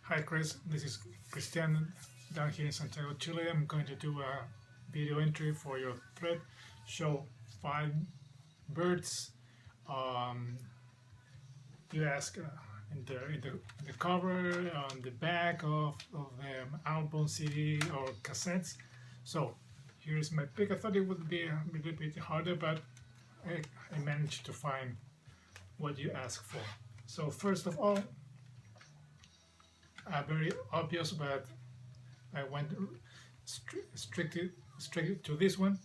Hi Chris, this is Christian down here in Santiago, Chile. I'm going to do a video entry for your thread. Show 5 birds. Um, you ask in the cover, on the back of the album, CD, or cassettes. So here's my pick. I thought it would be a little bit harder, but I managed to find what you asked for. So first of all, very obvious, but I went straight to this one.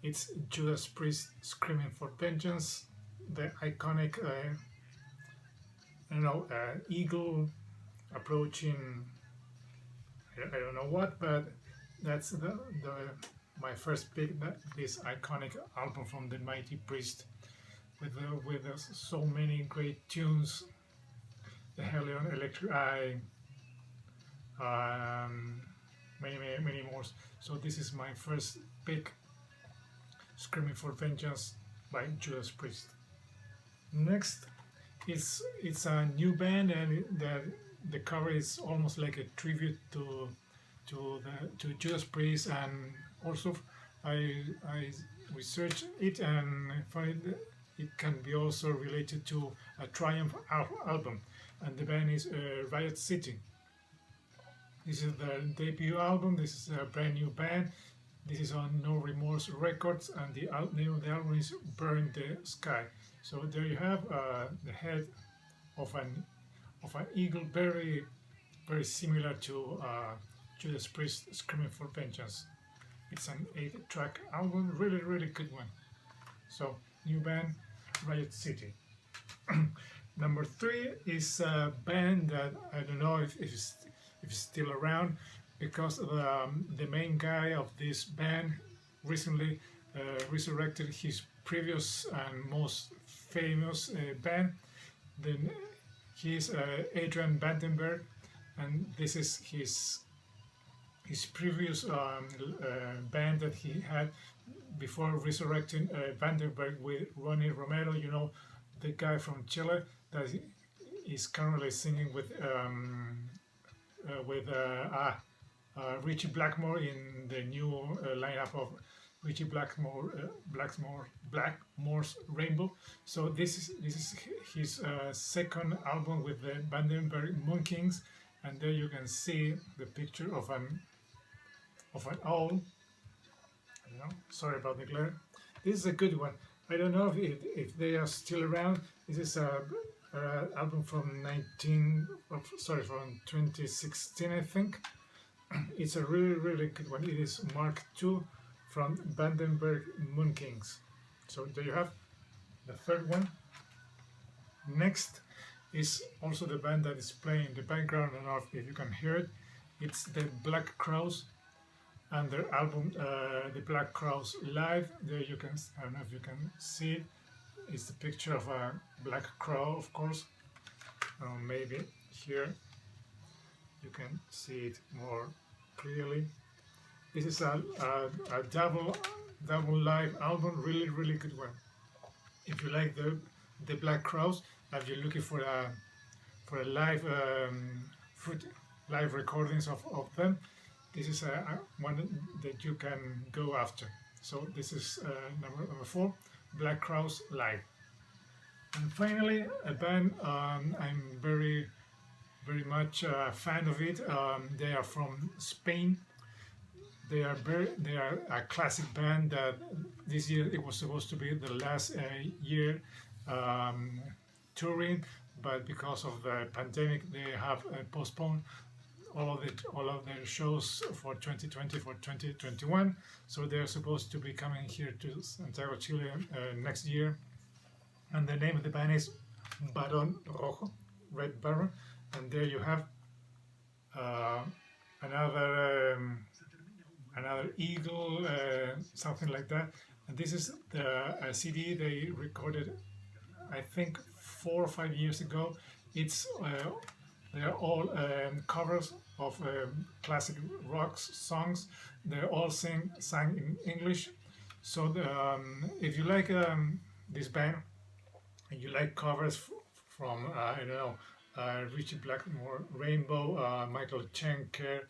It's Judas Priest screaming for vengeance, the iconic, eagle approaching. I don't know what, but that's the my first pick. This iconic album from the Mighty Priest, with so many great tunes, the Helion, Electric Eye, um, many more. So this is my first pick, Screaming for Vengeance by Judas Priest. Next, it's a new band, and the cover is almost like a tribute to Judas Priest, and also I researched it and find it can be also related to a Triumph album, and the band is Riot City. This is their debut album. This is a brand new band. This is on No Remorse Records, and the name of the album is Burn the Sky. So there you have the head of an eagle, very similar to Judas Priest Screaming for Vengeance. It's an 8-track album, really good one. So new band, Riot City. Number 3 is a band that I don't know if it's still around, because the main guy of this band recently resurrected his previous and most famous band. Then he's Adrian Vandenberg, and this is his previous band that he had before resurrecting Vandenberg with Ronnie Romero. You know, the guy from Chile that is currently singing with Richie Blackmore in the new lineup of Richie Blackmore's Rainbow. So this is his second album with the Vandenberg Moon Kings, and there you can see the picture of an owl. Sorry about the glare. This is a good one. I don't know if they are still around. This is a album from 2016, I think. It's a really good one. It is Mark II from Vandenberg Moon Kings. So there you have the third one. Next is also the band that is playing in the background. I don't know if you can hear it. It's the Black Crowes, and their album, The Black Crowes Live. There you can, I don't know if you can see it. It's the picture of a black crow, of course. Maybe here you can see it more clearly. This is a double live album, really good one. If you like the Black Crowes, if you're looking for a live live recordings of them, this is one that you can go after. So this is number 4, Black Crowes Live. And finally, a band I'm very much a fan of it. They are from Spain. They are a classic band that this year it was supposed to be the last year touring, but because of the pandemic, they have postponed all of their shows for 2020, for 2021. So they're supposed to be coming here to Santiago, Chile next year. And the name of the band is Barón Rojo, Red Baron. And there you have another eagle, something like that. And this is the CD they recorded, I think, 4 or 5 years ago. It's they are all covers of classic rock songs. They're all sang in English. So if you like this band and you like covers from I don't know, Richie Blackmore, Rainbow, Michael Schenker,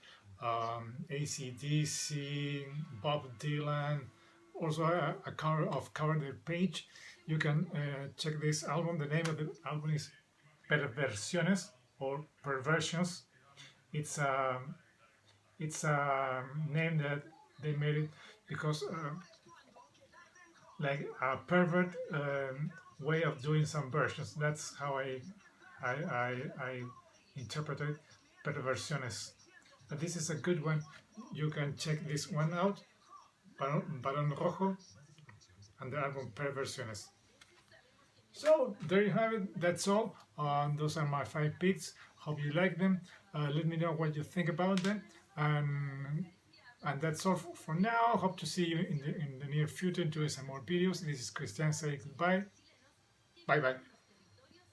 AC/DC, Bob Dylan, also a cover the page. You can check this album. The name of the album is Perversiones or Perversions. It's a name that they made it because like a pervert way of doing some versions. That's how I interpreted Perversiones. But this is a good one. You can check this one out. Balón Rojo and the album Perversiones. So there you have it. That's all. Those are my 5 picks. Hope you like them. Let me know what you think about them. And that's all for now. Hope to see you in the near future doing some more videos. This is Christian saying goodbye. Bye bye.